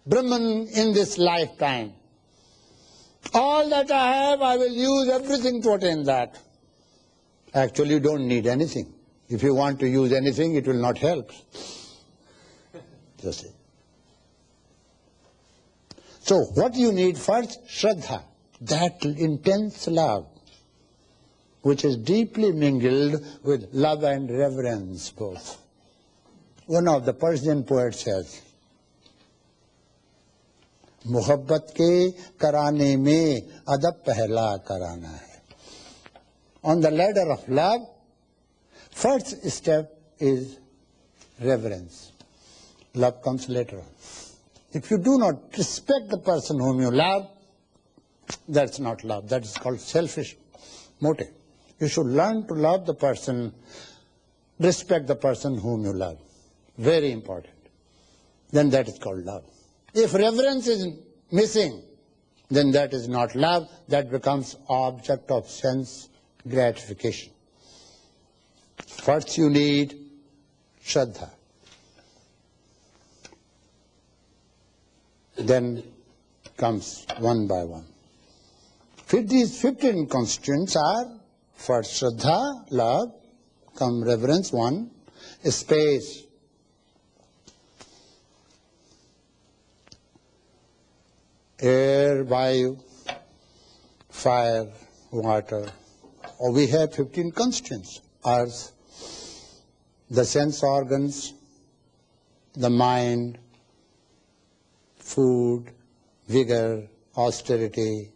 Brahman in this lifetime. All that I have, I will use everything to attain that. Actually, you don't need anything. If you want to use anything, it will not help. Just it. So, what you need first? Shraddha, that intense love, which is deeply mingled with love and reverence both. One of the Persian poets says, "Muhabbat ke karane mein adab pehla karana hai." On the ladder of love, first step is reverence. Love comes later on. If you do not respect the person whom you love, that's not love. That is called selfish motive. You should learn to love the person, respect the person whom you love. Very important. Then that is called love. If reverence is missing, then that is not love. That becomes object of sense gratification. First you need Shraddha. Then comes one by one. These 15 constituents are First Shraddha, love, come reverence, one. Space. Air, Vayu, fire, water. Or we have 15 constituents. Earth, the sense organs, the mind, food, vigor, austerity,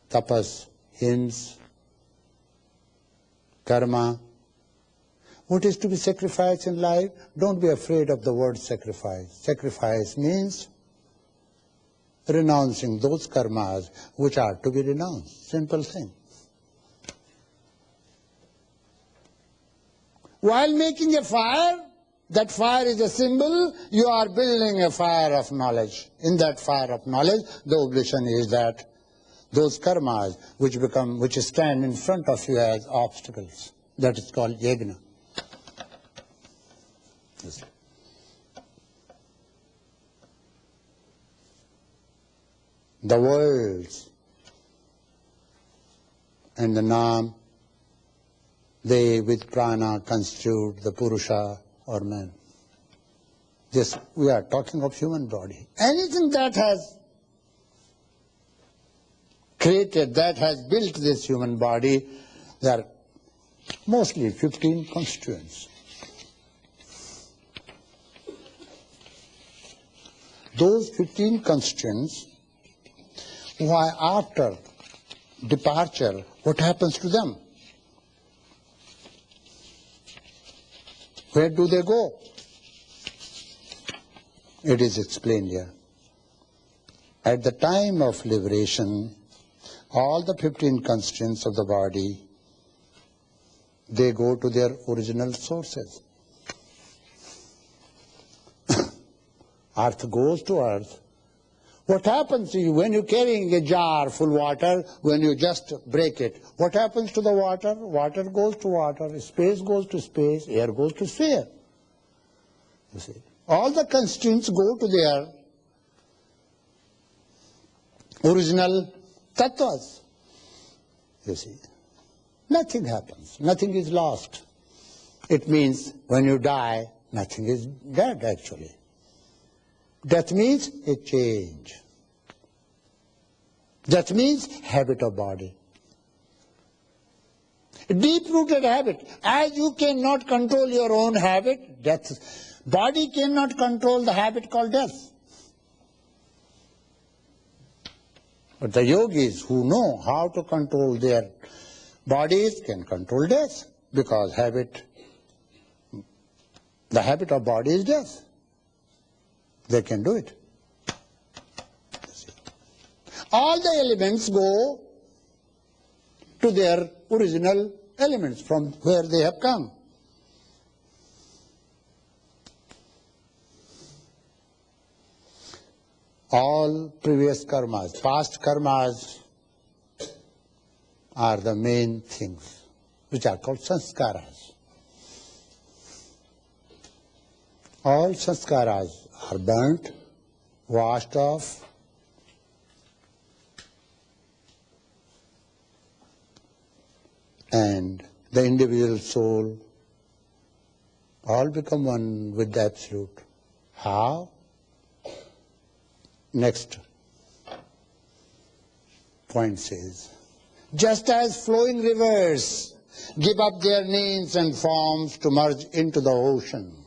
tapas, hymns, karma. What is to be sacrificed in life? Don't be afraid of the word sacrifice. Sacrifice means renouncing those karmas which are to be renounced. Simple thing. While making a fire, that fire is a symbol, you are building a fire of knowledge. In that fire of knowledge, the oblation is that those karmas which stand in front of you as obstacles. That is called yajna. Yes. The worlds and the Nam, they with prana constitute the Purusha or man. This, we are talking of human body. Anything that has created, that has built this human body, there are mostly 15 constituents. Those 15 constituents, why after departure, what happens to them? Where do they go? It is explained here. At the time of liberation, all the 15 constituents of the body, they go to their original sources. Earth goes to earth. What happens to you when you're carrying a jar full of water, when you just break it? What happens to the water? Water goes to water, space goes to space, air goes to sphere. You see, all the constituents go to their original tattvas. You see, nothing happens, nothing is lost. It means when you die, nothing is dead actually. Death means a change. That means habit of body. Deep-rooted habit. As you cannot control your own habit, death. Body cannot control the habit called death. But the yogis who know how to control their bodies can control death, because the habit of body is death. They can do it. All the elements go to their original elements from where they have come. All previous karmas, past karmas are the main things, which are called sanskaras. All sanskaras are burnt, washed off, and the individual soul all become one with the Absolute. How? Next point says, just as flowing rivers give up their names and forms to merge into the ocean.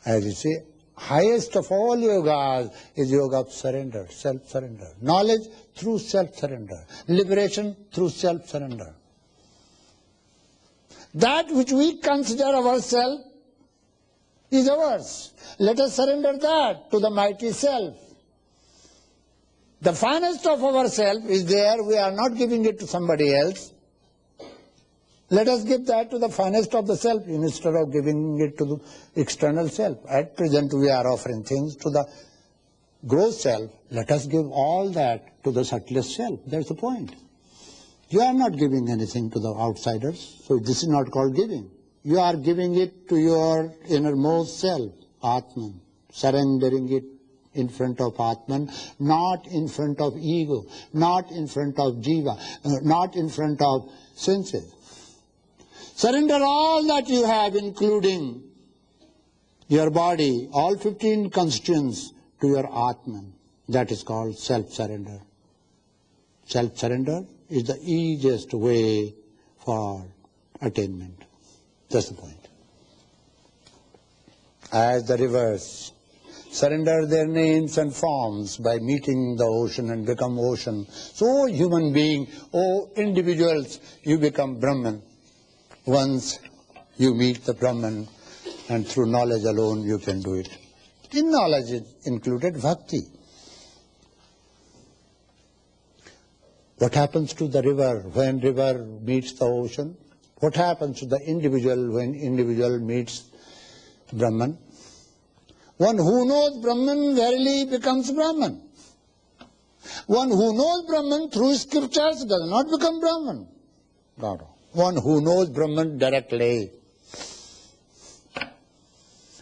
As you see, highest of all yogas is yoga of surrender, self-surrender. Knowledge through self-surrender. Liberation through self-surrender. That which we consider ourselves is ours. Let us surrender that to the mighty self. The finest of ourself is there. We are not giving it to somebody else. Let us give that to the finest of the self instead of giving it to the external self. At present we are offering things to the gross self. Let us give all that to the subtlest self. That's the point. You are not giving anything to the outsiders, so this is not called giving. You are giving it to your innermost self, Atman, surrendering it in front of Atman, not in front of ego, not in front of jiva, not in front of senses. Surrender all that you have, including your body, all 15 constituents, to your Atman. That is called self-surrender. Self-surrender is the easiest way for attainment. That's the point. As the rivers surrender their names and forms by meeting the ocean and become ocean, so human being, individuals, you become Brahman. Once you meet the Brahman, and through knowledge alone you can do it. In knowledge is included bhakti. What happens to the river when river meets the ocean? What happens to the individual when individual meets Brahman? One who knows Brahman verily becomes Brahman. One who knows Brahman through scriptures does not become Brahman. No. One who knows Brahman directly.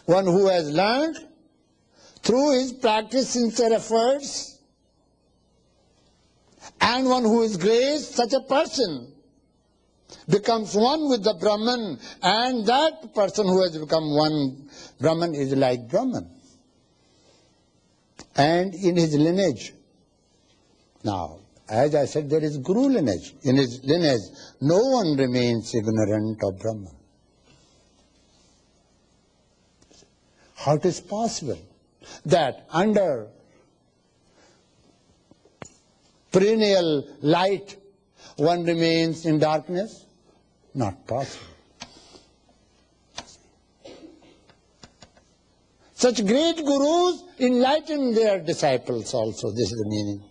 One who has learned through his practice, sincere efforts, and one who is graced, such a person becomes one with the Brahman, and that person who has become one Brahman is like Brahman. And in his lineage, now, as I said, there is Guru lineage. In his lineage, no one remains ignorant of Brahman. How it is possible that under perennial light one remains in darkness? Not possible. Such great gurus enlighten their disciples also. This is the meaning.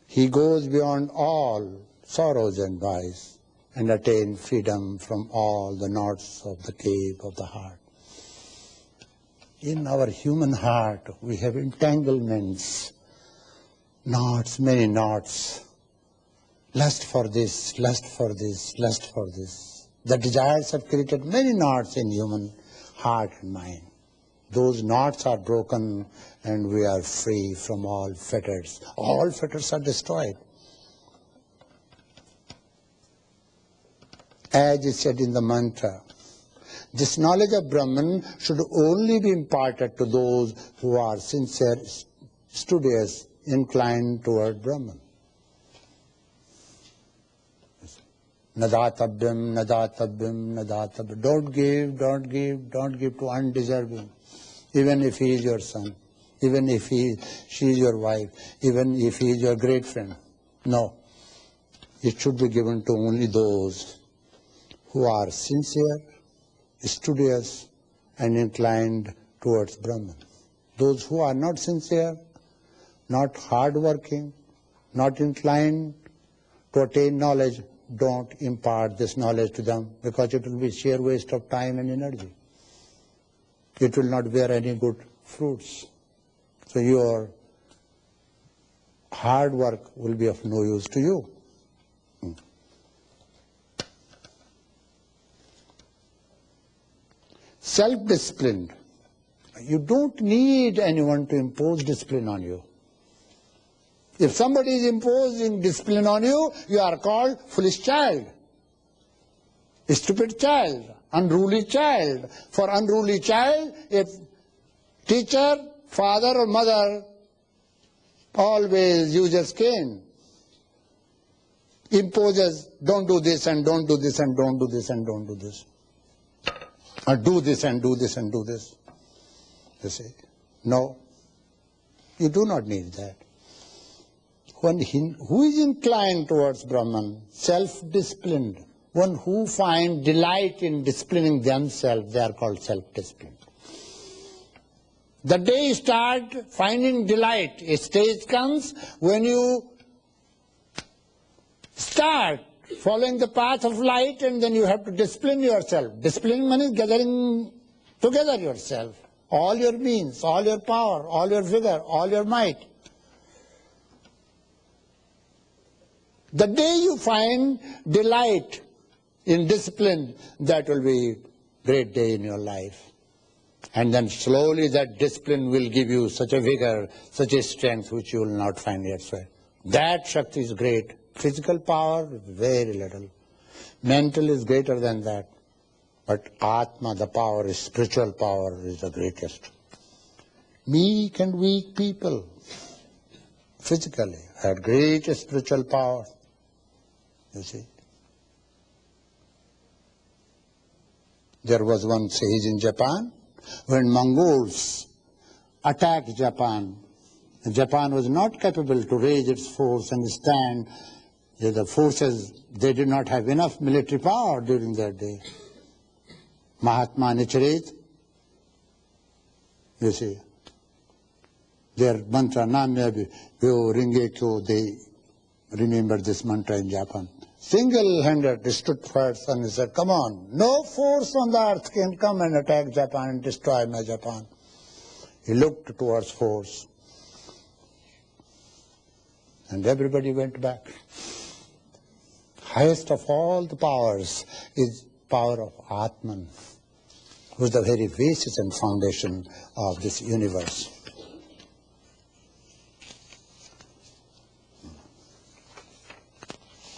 He goes beyond all sorrows and vice and attain freedom from all the knots of the cave of the heart. In our human heart, we have entanglements, knots, many knots. Lust for this, lust for this, lust for this. The desires have created many knots in human heart and mind. Those knots are broken and we are free from all fetters. All fetters are destroyed. As is said in the mantra, this knowledge of Brahman should only be imparted to those who are sincere, studious, inclined toward Brahman. Nadatabyam, nadatabyam, nadatabyam. Don't give to undeserving. Even if he is your son, even if she is your wife, even if he is your great friend. No. It should be given to only those who are sincere, studious, and inclined towards Brahman. Those who are not sincere, not hard-working, not inclined to attain knowledge, don't impart this knowledge to them, because it will be sheer waste of time and energy. It will not bear any good fruits. So your hard work will be of no use to you. Self-disciplined. You don't need anyone to impose discipline on you. If somebody is imposing discipline on you, you are called foolish child, a stupid child, unruly child. For unruly child, if teacher, father or mother always uses cane, imposes, don't do this and don't do this and don't do this and don't do this. Or do this and do this and do this. You say, no, you do not need that. Who is inclined towards Brahman, self-disciplined, one who finds delight in disciplining themselves, they are called self-disciplined. The day you start finding delight, a stage comes when you start following the path of light, and then you have to discipline yourself. Discipline means gathering together yourself, all your means, all your power, all your vigor, all your might. The day you find delight in discipline, that will be a great day in your life. And then slowly that discipline will give you such a vigor, such a strength which you will not find elsewhere. That Shakti is great. Physical power, very little. Mental is greater than that. But Atma, the power, is spiritual power, is the greatest. Meek and weak people, physically, had great spiritual power. You see. There was one sage in Japan, when Mongols attacked Japan, Japan was not capable to raise its force and stand. The forces, they did not have enough military power during that day. Mahatma Nichiret, you see, their mantra, Namya Vyo Ringe Kyo, they remember this mantra in Japan. Single-handed, they stood first and he said, come on, no force on the earth can come and attack Japan and destroy my Japan. He looked towards force. And everybody went back. Highest of all the powers is power of Atman, who is the very basis and foundation of this universe.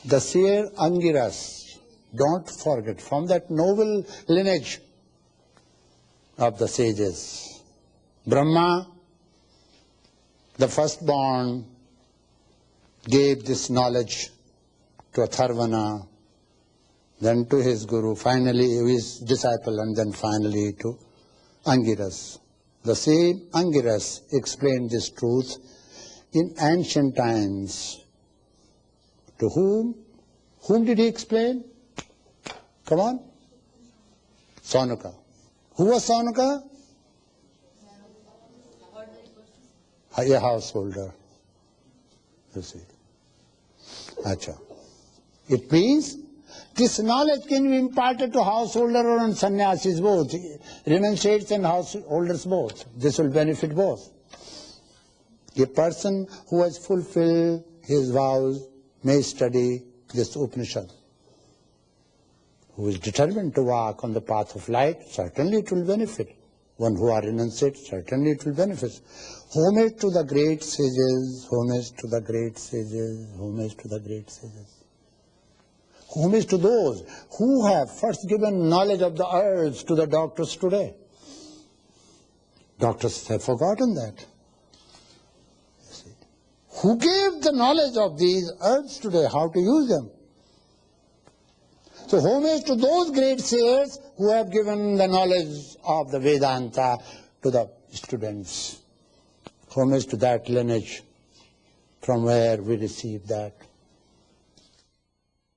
The seer Angiras, don't forget, from that noble lineage of the sages, Brahma, the firstborn, gave this knowledge to Atharvana, then to his guru, finally his disciple, and then finally to Angiras. The same Angiras explained this truth in ancient times. To whom? Whom did he explain? Come on. Sanuka. Who was Sanuka? A householder. You see. Acha. It means this knowledge can be imparted to householder or on sannyasis both, renunciates and householders both. This will benefit both. A person who has fulfilled his vows may study this Upanishad. Who is determined to walk on the path of light, certainly it will benefit. One who are renunciate, certainly it will benefit. Homage to the great sages, homage to the great sages, homage to the great sages. Homage to those who have first given knowledge of the herbs to the doctors today. Doctors have forgotten that. Who gave the knowledge of these herbs today, how to use them? So homage to those great seers who have given the knowledge of the Vedanta to the students. Homage to that lineage from where we receive that.